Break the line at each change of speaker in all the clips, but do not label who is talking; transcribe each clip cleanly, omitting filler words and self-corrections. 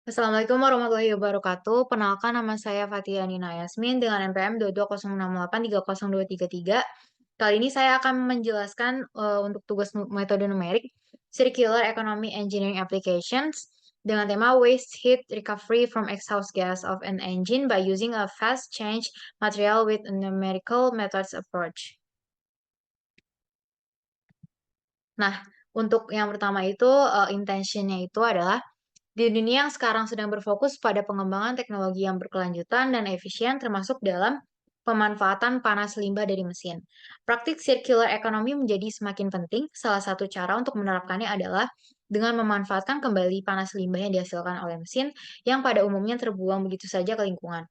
Assalamualaikum warahmatullahi wabarakatuh. Perkenalkan nama saya Fathia Nina Yasmin dengan NPM 2206830233. Kali ini saya akan menjelaskan untuk tugas metode numerik Circular Economy Engineering Applications dengan tema Waste Heat Recovery from Exhaust Gas of an Engine by using a Fast Change Material with a Numerical Methods Approach. Nah, untuk yang pertama itu intentionnya itu adalah di dunia yang sekarang sedang berfokus pada pengembangan teknologi yang berkelanjutan dan efisien termasuk dalam pemanfaatan panas limbah dari mesin. Praktik circular economy menjadi semakin penting. Salah satu cara untuk menerapkannya adalah dengan memanfaatkan kembali panas limbah yang dihasilkan oleh mesin yang pada umumnya terbuang begitu saja ke lingkungan.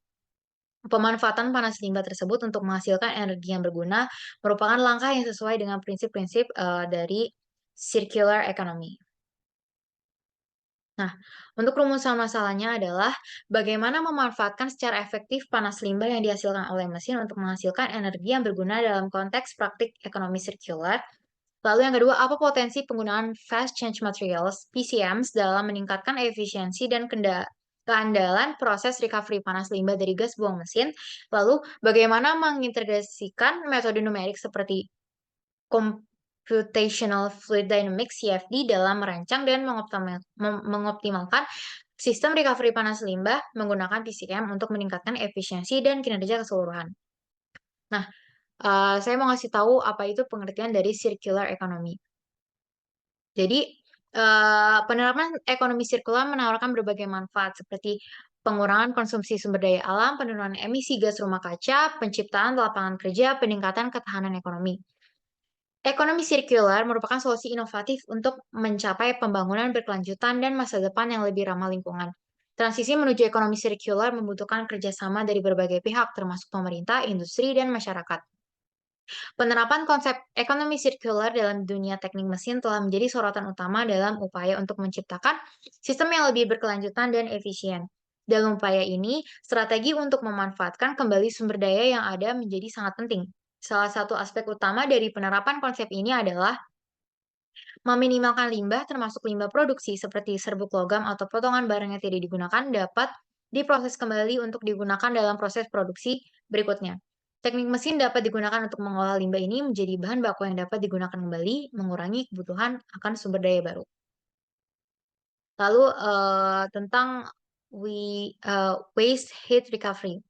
Pemanfaatan panas limbah tersebut untuk menghasilkan energi yang berguna merupakan langkah yang sesuai dengan prinsip-prinsip dari circular economy. Nah, untuk rumusan masalahnya adalah bagaimana memanfaatkan secara efektif panas limbah yang dihasilkan oleh mesin untuk menghasilkan energi yang berguna dalam konteks praktik ekonomi sirkular. Lalu yang kedua, apa potensi penggunaan fast change materials (PCMs) dalam meningkatkan efisiensi dan keandalan proses recovery panas limbah dari gas buang mesin. Lalu, bagaimana mengintegrasikan metode numerik seperti Computational Fluid Dynamics (CFD) dalam merancang dan mengoptimalkan sistem recovery panas limbah menggunakan PCM untuk meningkatkan efisiensi dan kinerja keseluruhan. Nah, saya mau ngasih tahu apa itu pengertian dari circular economy. Jadi, penerapan ekonomi sirkular menawarkan berbagai manfaat seperti pengurangan konsumsi sumber daya alam, penurunan emisi gas rumah kaca, penciptaan lapangan kerja, peningkatan ketahanan ekonomi. Ekonomi sirkular merupakan solusi inovatif untuk mencapai pembangunan berkelanjutan dan masa depan yang lebih ramah lingkungan. Transisi menuju ekonomi sirkular membutuhkan kerjasama dari berbagai pihak, termasuk pemerintah, industri, dan masyarakat. Penerapan konsep ekonomi sirkular dalam dunia teknik mesin telah menjadi sorotan utama dalam upaya untuk menciptakan sistem yang lebih berkelanjutan dan efisien. Dalam upaya ini, strategi untuk memanfaatkan kembali sumber daya yang ada menjadi sangat penting. Salah satu aspek utama dari penerapan konsep ini adalah meminimalkan limbah termasuk limbah produksi seperti serbuk logam atau potongan barang yang tidak digunakan dapat diproses kembali untuk digunakan dalam proses produksi berikutnya. Teknik mesin dapat digunakan untuk mengolah limbah ini menjadi bahan baku yang dapat digunakan kembali, mengurangi kebutuhan akan sumber daya baru. Lalu tentang waste heat recovery.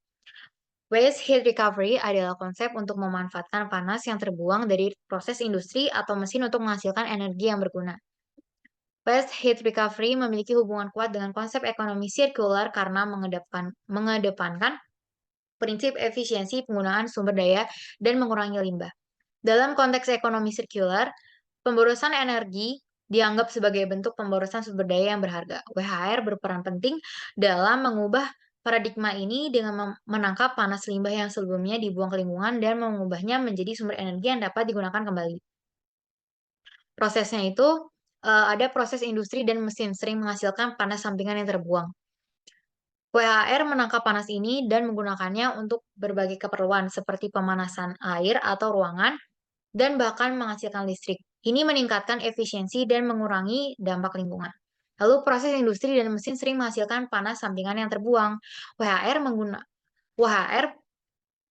Waste heat recovery adalah konsep untuk memanfaatkan panas yang terbuang dari proses industri atau mesin untuk menghasilkan energi yang berguna. Waste heat recovery memiliki hubungan kuat dengan konsep ekonomi sirkular karena mengedepankan prinsip efisiensi penggunaan sumber daya dan mengurangi limbah. Dalam konteks ekonomi sirkular, pemborosan energi dianggap sebagai bentuk pemborosan sumber daya yang berharga. WHR berperan penting dalam mengubah paradigma ini dengan menangkap panas limbah yang sebelumnya dibuang ke lingkungan dan mengubahnya menjadi sumber energi yang dapat digunakan kembali. Prosesnya itu, ada proses industri dan mesin sering menghasilkan panas sampingan yang terbuang. WHR menangkap panas ini dan menggunakannya untuk berbagai keperluan seperti pemanasan air atau ruangan dan bahkan menghasilkan listrik. Ini meningkatkan efisiensi dan mengurangi dampak lingkungan. Lalu proses industri dan mesin sering menghasilkan panas sampingan yang terbuang. WHR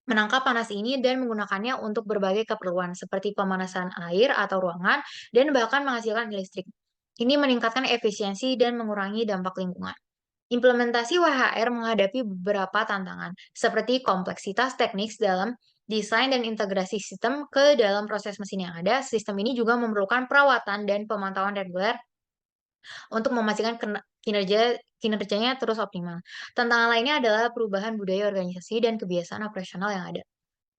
menangkap panas ini dan menggunakannya untuk berbagai keperluan seperti pemanasan air atau ruangan dan bahkan menghasilkan listrik. Ini meningkatkan efisiensi dan mengurangi dampak lingkungan. Implementasi WHR menghadapi beberapa tantangan, seperti kompleksitas teknis dalam desain dan integrasi sistem ke dalam proses mesin yang ada. Sistem ini juga memerlukan perawatan dan pemantauan reguler untuk memastikan kinerjanya terus optimal. Tantangan lainnya adalah perubahan budaya organisasi dan kebiasaan operasional yang ada.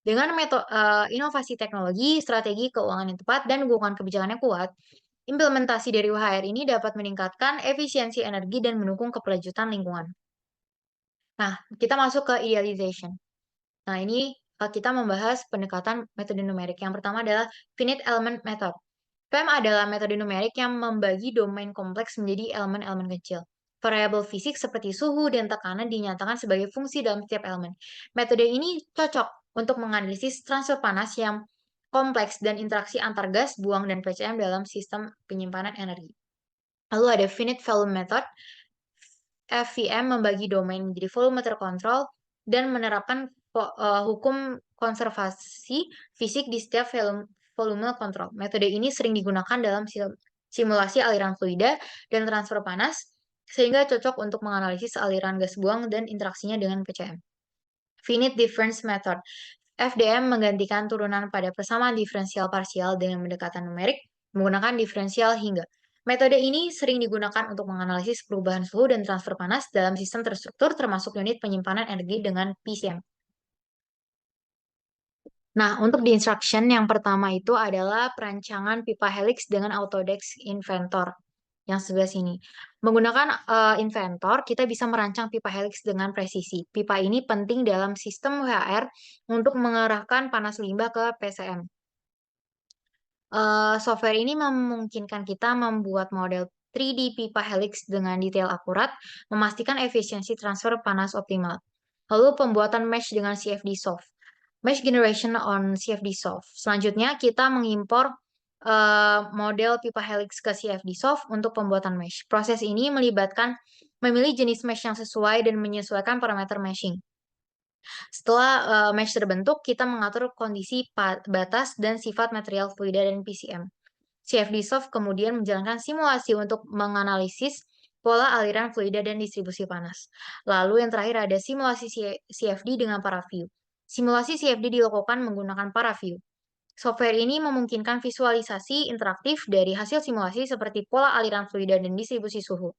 Dengan inovasi teknologi, strategi keuangan yang tepat, dan dukungan kebijakan yang kuat, implementasi dari WHR ini dapat meningkatkan efisiensi energi dan mendukung keberlanjutan lingkungan. Nah, kita masuk ke idealization. Nah, ini kita membahas pendekatan metode numerik. Yang pertama adalah finite element method. FEM adalah metode numerik yang membagi domain kompleks menjadi elemen-elemen kecil. Variabel fisik seperti suhu dan tekanan dinyatakan sebagai fungsi dalam setiap elemen. Metode ini cocok untuk menganalisis transfer panas yang kompleks dan interaksi antar gas, buang, dan PCM dalam sistem penyimpanan energi. Lalu ada finite volume method. FVM membagi domain menjadi volume terkontrol dan menerapkan hukum konservasi fisik di setiap volume kontrol. Metode ini sering digunakan dalam simulasi aliran fluida dan transfer panas, sehingga cocok untuk menganalisis aliran gas buang dan interaksinya dengan PCM. Finite Difference Method. FDM menggantikan turunan pada persamaan diferensial parsial dengan pendekatan numerik menggunakan diferensial hingga. Metode ini sering digunakan untuk menganalisis perubahan suhu dan transfer panas dalam sistem terstruktur termasuk unit penyimpanan energi dengan PCM. Nah, untuk di instruction yang pertama itu adalah perancangan pipa helix dengan Autodesk Inventor yang sebelah sini. Menggunakan Inventor, kita bisa merancang pipa helix dengan presisi. Pipa ini penting dalam sistem WHR untuk mengarahkan panas limbah ke PCM. Software ini memungkinkan kita membuat model 3D pipa helix dengan detail akurat, memastikan efisiensi transfer panas optimal. Lalu pembuatan mesh dengan CFD Soft. Mesh generation on CFD Soft. Selanjutnya kita mengimpor model pipa helix ke CFD Soft untuk pembuatan mesh. Proses ini melibatkan memilih jenis mesh yang sesuai dan menyesuaikan parameter meshing. Setelah mesh terbentuk, kita mengatur kondisi batas dan sifat material fluida dan PCM. CFD Soft kemudian menjalankan simulasi untuk menganalisis pola aliran fluida dan distribusi panas. Lalu yang terakhir ada simulasi CFD dengan ParaView. Simulasi CFD dilakukan menggunakan ParaView. Software ini memungkinkan visualisasi interaktif dari hasil simulasi seperti pola aliran fluida dan distribusi suhu.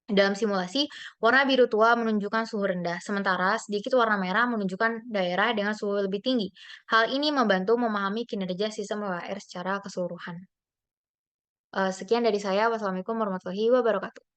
Dalam simulasi, warna biru tua menunjukkan suhu rendah, sementara sedikit warna merah menunjukkan daerah dengan suhu lebih tinggi. Hal ini membantu memahami kinerja sistem WHR secara keseluruhan. Sekian dari saya. Wassalamualaikum warahmatullahi wabarakatuh.